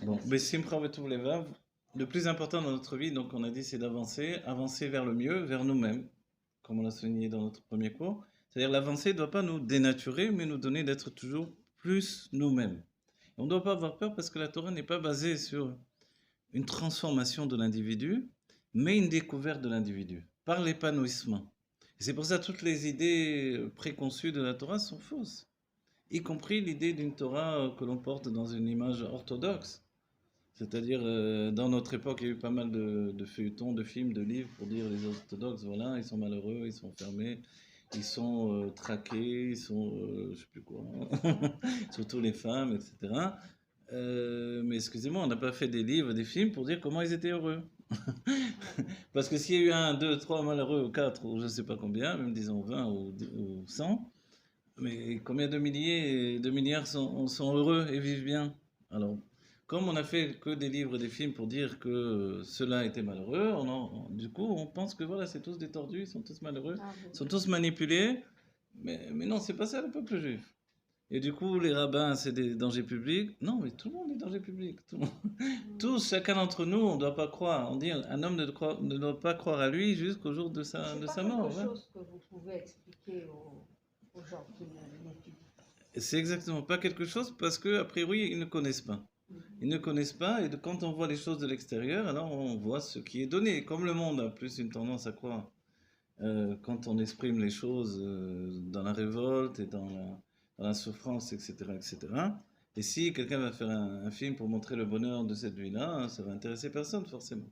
Bon, Bessimcha Vetuv Levav, le plus important dans notre vie, donc on a dit, c'est d'avancer, avancer vers le mieux, vers nous-mêmes, comme on l'a souligné dans notre premier cours. C'est-à-dire l'avancée ne doit pas nous dénaturer, mais nous donner d'être toujours plus nous-mêmes. Et on ne doit pas avoir peur parce que la Torah n'est pas basée sur une transformation de l'individu, mais une découverte de l'individu, par l'épanouissement. Et c'est pour ça que toutes les idées préconçues de la Torah sont fausses, y compris l'idée d'une Torah que l'on porte dans une image orthodoxe. C'est-à-dire, dans notre époque, il y a eu pas mal de feuilletons, de films, de livres pour dire les orthodoxes, voilà, ils sont malheureux, ils sont fermés, ils sont traqués, ils sont, je sais plus quoi, surtout les femmes, etc. Mais excusez-moi, on n'a pas fait des livres, des films pour dire comment ils étaient heureux. Parce que s'il y a eu un, deux, trois malheureux, ou quatre, ou je ne sais pas combien, même disons 20 ou 100, mais combien de milliards sont heureux et vivent bien? Alors, comme on n'a fait que des livres et des films pour dire que ceux-là étaient malheureux, du coup, on pense que voilà, c'est tous des tordus, ils sont tous malheureux, Ah ils bon. sont tous manipulés. Mais non, c'est pas ça le peuple juif. Et du coup, les rabbins, c'est des dangers publics. Non, mais tout le monde est danger public. Tout le monde. Hmm. Tous, chacun d'entre nous, on ne doit pas croire. On dit un homme ne doit pas croire à lui jusqu'au jour Et c'est de pas sa quelque mort. Ouais. chose que vous pouvez expliquer aux gens qui n'étudient pas. C'est exactement pas quelque chose parce que, a priori, ils ne connaissent pas. Ils Mhm. ne connaissent pas et quand on voit les choses de l'extérieur, alors on voit ce qui est donné. Comme le monde a plus une tendance à croire, quand on exprime les choses dans la révolte et dans la souffrance, etc., etc. Et cetera. Et si quelqu'un va faire un film pour montrer le bonheur de cette vie-là, hein, ça va intéresser personne forcément.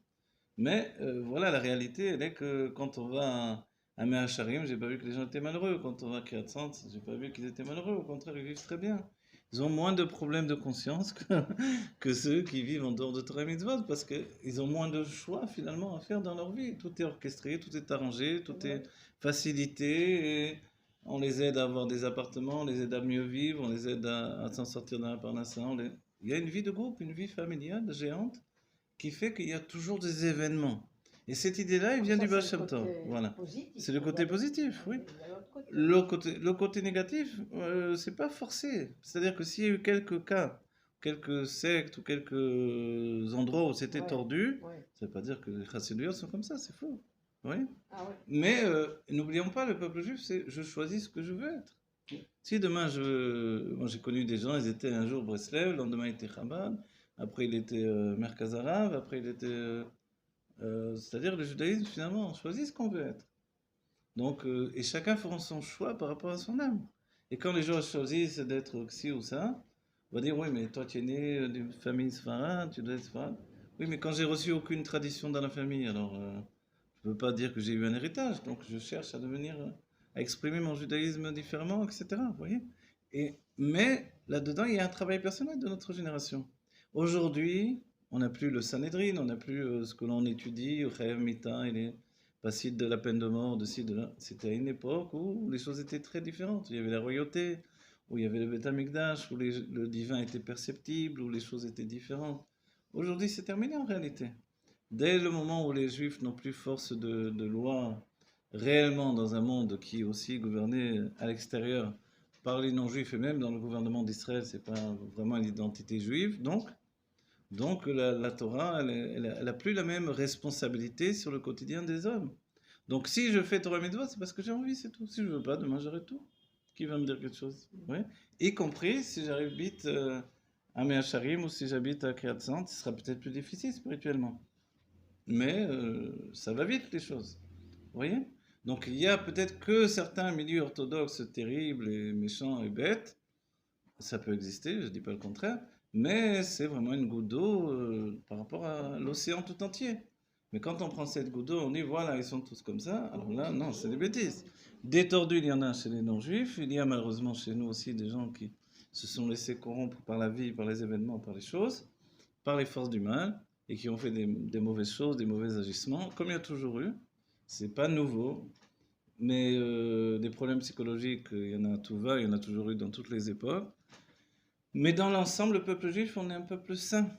Mais voilà, la réalité, elle est que quand on va à Mea Sharim, j'ai pas vu que les gens étaient malheureux. Quand on va à Kiryat Sant, j'ai pas vu qu'ils étaient malheureux. Au contraire, ils vivent très bien. Ils ont moins de problèmes de conscience que ceux qui vivent en dehors de Torah et Mitzvot, parce qu'ils ont moins de choix finalement à faire dans leur vie. Tout est orchestré, tout est arrangé, C'est tout vrai. est facilité. Et on les aide à avoir des appartements, on les aide à mieux vivre, on les aide à s'en sortir dans la parnassa. Il y a une vie de groupe, une vie familiale géante qui fait qu'il y a toujours des événements. Et cette idée-là, elle Bon, vient ça, du Baal c'est le Shem Tov. côté Voilà. positif, C'est le mais il y a côté positif, oui. il y a l'autre côté aussi. Le côté négatif, c'est pas forcé. C'est-à-dire que s'il y a eu quelques cas, quelques sectes ou quelques endroits où c'était Ouais, tordu, ouais. ça veut pas dire que les chassidiyot sont comme ça, c'est faux. Oui. Ah ouais. Mais n'oublions pas, le peuple juif, c'est je choisis ce que je veux être. Si demain, moi j'ai connu des gens, ils étaient un jour Breslev, le lendemain ils étaient Chabad, après il était Merkaz Arav, après il était c'est-à-dire le judaïsme, finalement, on choisit ce qu'on veut être. Donc, et chacun fera son choix par rapport à son âme. Et quand les gens choisissent d'être ci ou ça, on va dire, oui, mais toi tu es né d'une famille sfarade, tu dois être sfarade. Oui, mais quand j'ai reçu aucune tradition dans la famille, alors je ne peux pas dire que j'ai eu un héritage. Donc je cherche à devenir, à exprimer mon judaïsme différemment, etc. Vous voyez? Mais là-dedans, il y a un travail personnel de notre génération. Aujourd'hui, on n'a plus le Sanhédrin, on n'a plus ce que l'on étudie, Khaev Mita, et les passibles de la peine de mort, de ci, de là. C'était à une époque où les choses étaient très différentes. Il y avait la royauté, où il y avait le Beth Amikdash, où le divin était perceptible, où les choses étaient différentes. Aujourd'hui, c'est terminé en réalité. Dès le moment où les Juifs n'ont plus force de loi réellement dans un monde qui est aussi gouverné à l'extérieur par les non-juifs et même dans le gouvernement d'Israël, c'est pas vraiment l'identité juive. Donc la Torah, elle a plus la même responsabilité sur le quotidien des hommes. Donc si je fais Torah Mitzvot, c'est parce que j'ai envie, c'est tout. Si je veux pas, demain j'arrête tout. Qui va me dire quelque chose? Oui. Y compris si j'habite à Mea Sharim ou si j'habite à Kiryat Sant, ce sera peut-être plus difficile spirituellement. Mais ça va vite les choses. Vous voyez? Donc il y a peut-être que certains milieux orthodoxes terribles et méchants et bêtes, ça peut exister, je ne dis pas le contraire, mais c'est vraiment une goutte d'eau par rapport à l'océan tout entier. Mais quand on prend cette goutte d'eau, on dit voilà, ils sont tous comme ça, alors là, non, c'est des bêtises. Des tordus, il y en a chez les non-juifs, il y a malheureusement chez nous aussi des gens qui se sont laissés corrompre par la vie, par les événements, par les choses, par les forces du mal, et qui ont fait des mauvaises choses, des mauvais agissements, comme il y a toujours eu. C'est pas nouveau, mais des problèmes psychologiques, il y en a à tout va, il y en a toujours eu dans toutes les époques. Mais dans l'ensemble, le peuple juif, on est un peuple saint.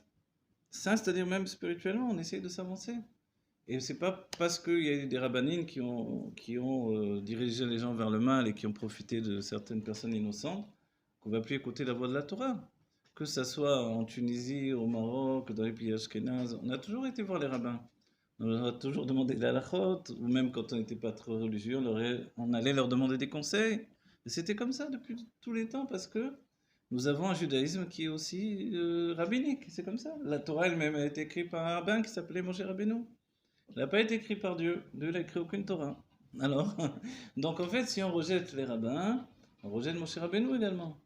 Saint, c'est-à-dire même spirituellement, on essaye de s'avancer. Et c'est pas parce qu'il y a eu des rabbinines qui ont dirigé les gens vers le mal et qui ont profité de certaines personnes innocentes qu'on va plus écouter la voix de la Torah. que ça soit en Tunisie, au Maroc, dans les pays ashkénazes, on a toujours été voir les rabbins. On a toujours demandé des halachot, ou même quand on n'était pas trop religieux, on allait leur demander des conseils. Et c'était comme ça depuis tous les temps, parce que nous avons un judaïsme qui est aussi rabbinique, c'est comme ça. La Torah elle-même a été écrite par un rabbin qui s'appelait Moshe Rabbeinu. Elle n'a pas été écrite par Dieu. Dieu n'a écrit aucune Torah. Alors, donc en fait, si on rejette les rabbins, on rejette Moshe Rabbeinu également.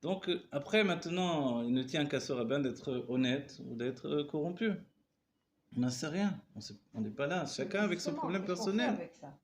Donc après, maintenant, il ne tient qu'à ce rabbin d'être honnête ou d'être corrompu. On n'en sait rien. On n'est pas là. Chacun avec son Justement, problème qu'est-ce qu'on fait personnel. avec ça?